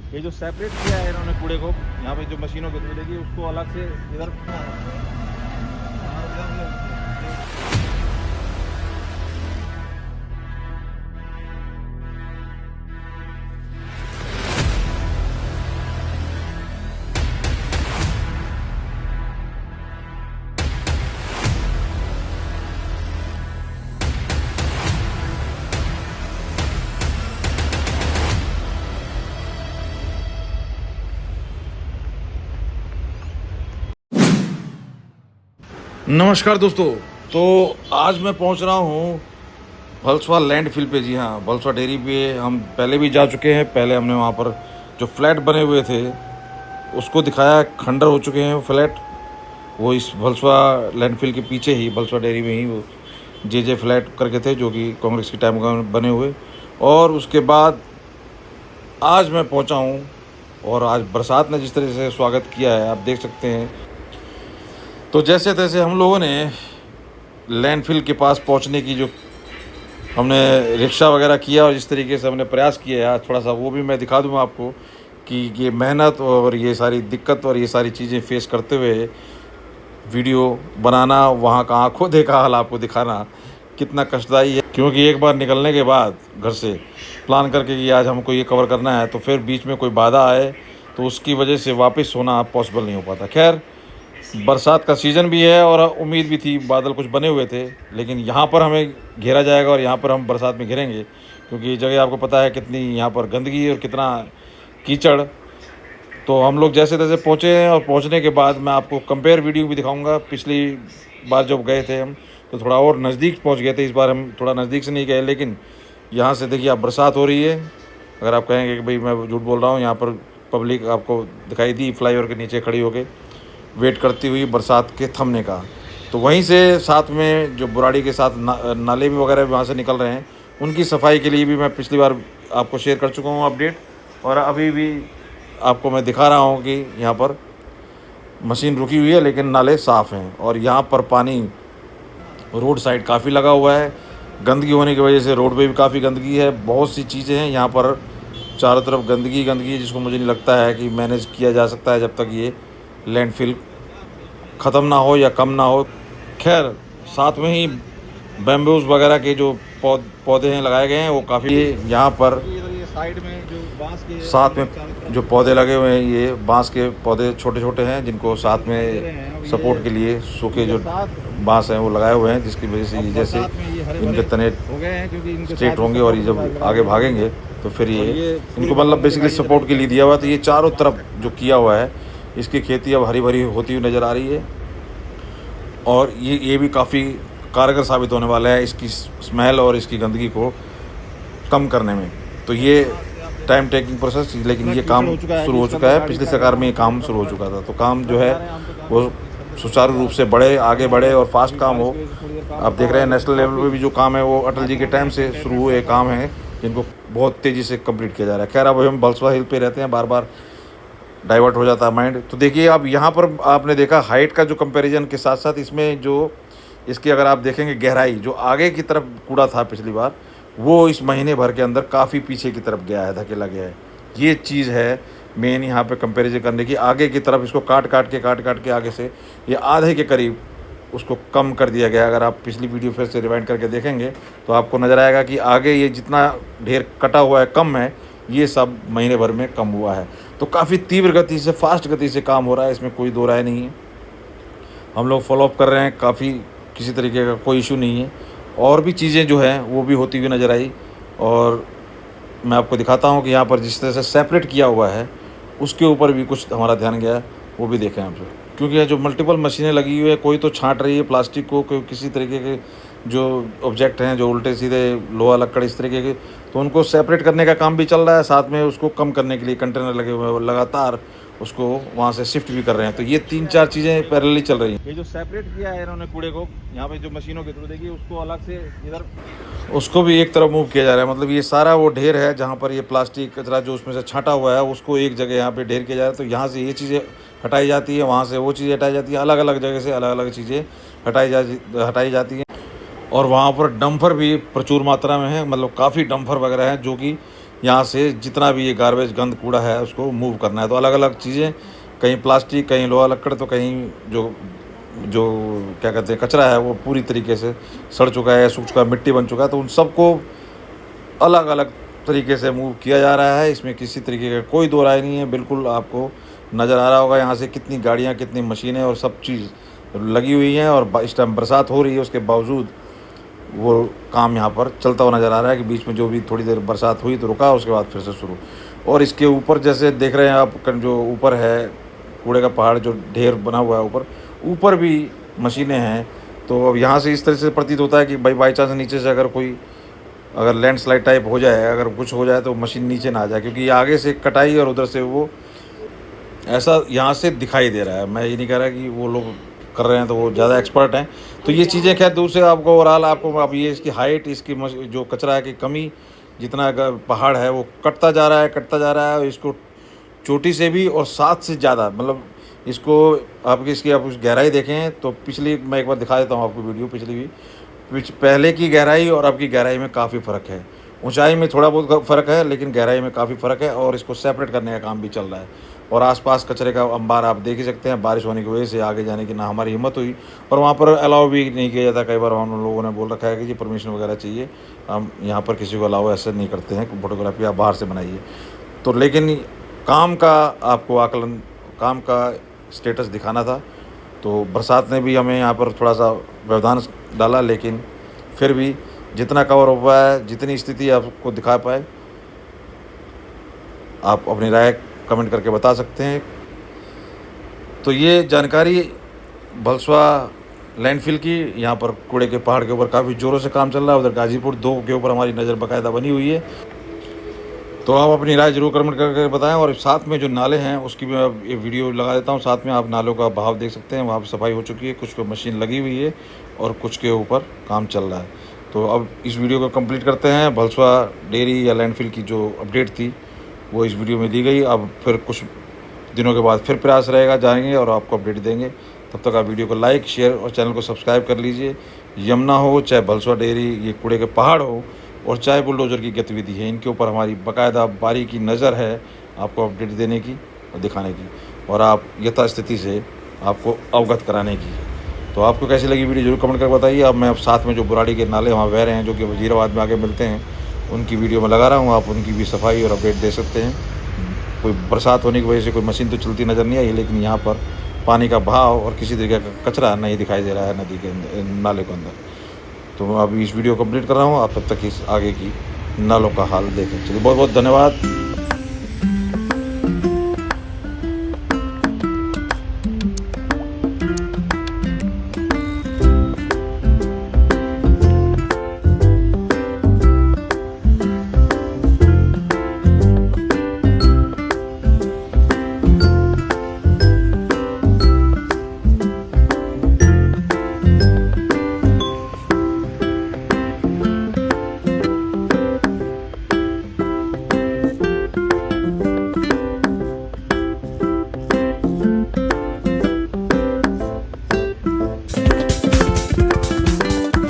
ये जो सेपरेट किया है इन्होंने कूड़े को यहाँ पे जो मशीनों के थ्रू देखिए उसको अलग से इधर। नमस्कार दोस्तों, तो आज मैं पहुंच रहा हूं भलसवा लैंडफिल पे। जी हाँ, भलसवा डेयरी पे हम पहले भी जा चुके हैं। पहले हमने वहां पर जो फ्लैट बने हुए थे उसको दिखाया, खंडर हो चुके हैं फ्लैट। वो इस भलसवा लैंडफिल के पीछे ही भलसवा डेयरी में ही वो जे फ्लैट करके थे जो कि कांग्रेस के टाइम का बने हुए। और उसके बाद आज मैं पहुँचा हूँ और आज बरसात ने जिस तरह से स्वागत किया है आप देख सकते हैं। तो जैसे तैसे हम लोगों ने लैंडफिल के पास पहुंचने की जो हमने रिक्शा वगैरह किया और जिस तरीके से हमने प्रयास किया है, थोड़ा सा वो भी मैं दिखा दूंगा आपको कि ये मेहनत और ये सारी दिक्कत और ये सारी चीज़ें फेस करते हुए वीडियो बनाना, वहाँ का आंखों देखा हाल आपको दिखाना कितना कष्टदायी है। क्योंकि एक बार निकलने के बाद घर से प्लान करके कि आज हमको ये कवर करना है, तो फिर बीच में कोई बाधा आए तो उसकी वजह से वापस होना पॉसिबल नहीं हो पाता। खैर, बरसात का सीज़न भी है और उम्मीद भी थी, बादल कुछ बने हुए थे, लेकिन यहाँ पर हमें घेरा जाएगा और यहाँ पर हम बरसात में घिरेंगे क्योंकि ये जगह आपको पता है कितनी यहाँ पर गंदगी और कितना कीचड़। तो हम लोग जैसे तैसे पहुँचे हैं और पहुँचने के बाद मैं आपको कंपेयर वीडियो भी दिखाऊंगा। पिछली बार जब गए थे हम तो थोड़ा और नज़दीक पहुँच गए थे, इस बार हम थोड़ा नज़दीक से नहीं गए, लेकिन यहाँ से देखिए आप बरसात हो रही है। अगर आप कहेंगे कि भाई मैं झूठ बोल रहा हूँ, यहाँ पर पब्लिक आपको दिखाई दी फ्लाईओवर के नीचे खड़ी होकर वेट करती हुई बरसात के थमने का। तो वहीं से साथ में जो बुराड़ी के साथ नाले भी वगैरह वहाँ से निकल रहे हैं, उनकी सफाई के लिए भी मैं पिछली बार आपको शेयर कर चुका हूँ अपडेट। और अभी भी आपको मैं दिखा रहा हूँ कि यहाँ पर मशीन रुकी हुई है लेकिन नाले साफ़ हैं। और यहाँ पर पानी रोड साइड काफ़ी लगा हुआ है। गंदगी होने की वजह से रोड पे भी काफ़ी गंदगी है। बहुत सी चीज़ें हैं यहाँ पर, चारों तरफ गंदगी गंदगी है, जिसको मुझे नहीं लगता है कि मैनेज किया जा सकता है जब तक ये लैंडफिल ख़त्म ना हो या कम ना हो। खैर, साथ में ही बैम्बूज वगैरह के जो पौधे हैं लगाए गए हैं वो काफ़ी, यहाँ पर साइड में जो बांस के साथ में जो पौधे लगे हुए हैं, ये बांस के पौधे छोटे छोटे हैं जिनको साथ में सपोर्ट के लिए सूखे जो बांस हैं वो लगाए हुए हैं, जिसकी वजह से ये जैसे इनके तने स्ट्रेट होंगे और ये जब आगे भागेंगे तो फिर ये इनको मतलब बेसिकली सपोर्ट के लिए दिया हुआ है। तो ये चारों तरफ जो किया हुआ है, इसकी खेती अब हरी भरी होती हुई नज़र आ रही है और ये भी काफ़ी कारगर साबित होने वाला है इसकी स्मेल और इसकी गंदगी को कम करने में। तो ये टाइम टेकिंग प्रोसेस, लेकिन ये काम शुरू हो चुका है। पिछली सरकार में ये काम शुरू हो चुका था, तो काम जो है वो सुचारू रूप से आगे बढ़े और फास्ट काम हो। आप देख रहे हैं नेशनल लेवल पे भी जो काम है वो अटल जी के टाइम से शुरू हुए काम है जिनको बहुत तेज़ी से कंप्लीट किया जा रहा है। खैर, अब हम भलसवा हिल पे रहते हैं, बार बार डाइवर्ट हो जाता है माइंड। तो देखिए, अब यहाँ पर आपने देखा हाइट का जो कंपैरिजन के साथ साथ इसमें जो इसकी अगर आप देखेंगे गहराई, जो आगे की तरफ कूड़ा था पिछली बार, वो इस महीने भर के अंदर काफ़ी पीछे की तरफ गया है, धकेला गया है। ये चीज़ है मेन यहाँ पे कंपैरिजन करने की। आगे की तरफ इसको काट काट के आगे से ये आधे के करीब उसको कम कर दिया गया। अगर आप पिछली वीडियो फिर से रिवाइंड करके देखेंगे तो आपको नज़र आएगा कि आगे ये जितना ढेर कटा हुआ है, कम है, ये सब महीने भर में कम हुआ है। तो काफ़ी तीव्र गति से, फास्ट गति से काम हो रहा है, इसमें कोई दो राय नहीं है। हम लोग फॉलोअप कर रहे हैं काफ़ी, किसी तरीके का कोई इशू नहीं है। और भी चीज़ें जो हैं वो भी होती हुई नज़र आई और मैं आपको दिखाता हूँ कि यहाँ पर जिस तरह से सेपरेट किया हुआ है उसके ऊपर भी कुछ हमारा ध्यान गया, वो भी देखें आप। क्योंकि ये जो मल्टीपल मशीनें लगी हुई है, कोई तो छांट रही है प्लास्टिक को, कोई किसी तरीके के जो ऑब्जेक्ट हैं जो उल्टे सीधे लोहा लक्कड़ इस तरीके के, तो उनको सेपरेट करने का काम भी चल रहा है। साथ में उसको कम करने के लिए कंटेनर लगे हुए हैं, वो लगातार उसको वहाँ से शिफ्ट भी कर रहे हैं। तो ये 3-4 चीज़ें पैरेलली चल रही हैं। ये जो सेपरेट किया है इन्होंने कूड़े को, यहाँ पे जो मशीनों के थ्रू देखिए उसको अलग से इधर, उसको भी एक तरफ मूव किया जा रहा है। मतलब ये सारा वो ढेर है जहाँ पर ये प्लास्टिक कचरा जो उसमें से छाटा हुआ है उसको एक जगह यहाँ पे ढेर किया जा रहा है। तो यहाँ से ये चीज़ें हटाई जाती है, वहाँ से वो चीज़ें हटाई जाती है, अलग अलग जगह से अलग अलग चीज़ें हटाई जाती हैं। और वहाँ पर डंपर भी प्रचुर मात्रा में है, मतलब काफ़ी डंपर वगैरह हैं जो कि यहाँ से जितना भी ये गार्बेज गंद कूड़ा है उसको मूव करना है। तो अलग अलग चीज़ें, कहीं प्लास्टिक, कहीं लोहा लक्कड़, तो कहीं जो जो क्या कहते हैं कचरा है वो पूरी तरीके से सड़ चुका है, सूख चुका है, मिट्टी बन चुका है। तो उन सबको अलग अलग तरीके से मूव किया जा रहा है। इसमें किसी तरीके का कोई दो राय नहीं है। बिल्कुल आपको नज़र आ रहा होगा यहाँ से कितनी गाड़ियाँ, कितनी मशीनें और सब चीज़ लगी हुई हैं। और इस टाइम बरसात हो रही है, उसके बावजूद वो काम यहाँ पर चलता हुआ नज़र आ रहा है कि बीच में जो भी थोड़ी देर बरसात हुई तो रुका, उसके बाद फिर से शुरू। और इसके ऊपर जैसे देख रहे हैं आप, जो ऊपर है कूड़े का पहाड़, जो ढेर बना हुआ है ऊपर, ऊपर भी मशीनें हैं। तो अब यहाँ से इस तरह से प्रतीत होता है कि भाई बाई चांस नीचे से अगर लैंडस्लाइड टाइप हो जाए, अगर कुछ हो जाए तो मशीन नीचे ना आ जाए, क्योंकि ये आगे से कटाई और उधर से वो ऐसा यहाँ से दिखाई दे रहा है। मैं ये नहीं कह रहा कि वो लोग कर रहे हैं तो वो ज़्यादा एक्सपर्ट हैं। तो ये चीज़ें खैर दूर से आपको ओवरऑल आपको अब ये इसकी हाइट, इसकी जो कचरा की कमी, जितना पहाड़ है वो कटता जा रहा है, कटता जा रहा है। इसको चोटी से भी और 7 से ज़्यादा, मतलब इसको इसकी आप गहराई देखें तो पिछली, मैं एक बार दिखा देता हूँ आपको वीडियो, पिछली भी पहले की गहराई और अब की गहराई में काफ़ी फ़र्क है। ऊंचाई में थोड़ा बहुत फ़र्क है, लेकिन गहराई में काफ़ी फ़र्क है। और इसको सेपरेट करने का काम भी चल रहा है। और आसपास कचरे का अंबार आप देख ही सकते हैं। बारिश होने की वजह से आगे जाने की ना हमारी हिम्मत हुई, और वहाँ पर अलाउ भी नहीं किया जाता। कई बार हम लोगों ने बोल रखा है कि जी परमिशन वगैरह चाहिए, हम यहाँ पर किसी को अलाउ ऐसे नहीं करते हैं, फोटोग्राफी आप बाहर से बनाइए। तो लेकिन काम का आपको आकलन, काम का स्टेटस दिखाना था। तो बरसात ने भी हमें यहाँ पर थोड़ा सा व्यवधान डाला, लेकिन फिर भी जितना कवर हो पाया, जितनी स्थिति आपको दिखा पाए, आप अपनी राय कमेंट करके बता सकते हैं। तो ये जानकारी भलसवा लैंडफिल की, यहाँ पर कूड़े के पहाड़ के ऊपर काफ़ी ज़ोरों से काम चल रहा है। उधर गाजीपुर 2 के ऊपर हमारी नज़र बाकायदा बनी हुई है। तो आप अपनी राय ज़रूर कमेंट करके बताएं। और साथ में जो नाले हैं उसकी भी मैं ये वीडियो लगा देता हूँ। साथ में आप नालों का बहाव देख सकते हैं, वहाँ पर सफाई हो चुकी है, कुछ पे मशीन लगी हुई है और कुछ के ऊपर काम चल रहा है। तो अब इस वीडियो को कंप्लीट करते हैं। भलसवा डेयरी या लैंडफिल की जो अपडेट थी वो इस वीडियो में दी गई। अब फिर कुछ दिनों के बाद फिर प्रयास रहेगा, जाएंगे और आपको अपडेट देंगे। तब तक आप वीडियो को लाइक, शेयर और चैनल को सब्सक्राइब कर लीजिए। यमुना हो, चाहे भलसवा डेयरी, ये कूड़े के पहाड़ हो, और चाहे बुलडोज़र की गतिविधि है, इनके ऊपर हमारी बाकायदा बारीकी नज़र है आपको अपडेट देने की और दिखाने की, और आप यथास्थिति से आपको अवगत कराने की। तो आपको कैसी लगी वीडियो जरूर कमेंट कर बताइए। अब मैं साथ में जो बुराड़ी के नाले वहाँ बह रहे हैं, जो कि वजीराबाद में आगे मिलते हैं, उनकी वीडियो में लगा रहा हूँ। आप उनकी भी सफाई और अपडेट दे सकते हैं। कोई बरसात होने की वजह से कोई मशीन तो चलती नज़र नहीं आई, लेकिन यहाँ पर पानी का बहाव और किसी तरीके का कचरा नहीं दिखाई दे रहा है नदी के अंदर, नाले के अंदर। तो मैं अभी इस वीडियो को कंप्लीट कर रहा हूँ। आप तब तक इस आगे की नालों का हाल देखें। चलिए, बहुत बहुत धन्यवाद।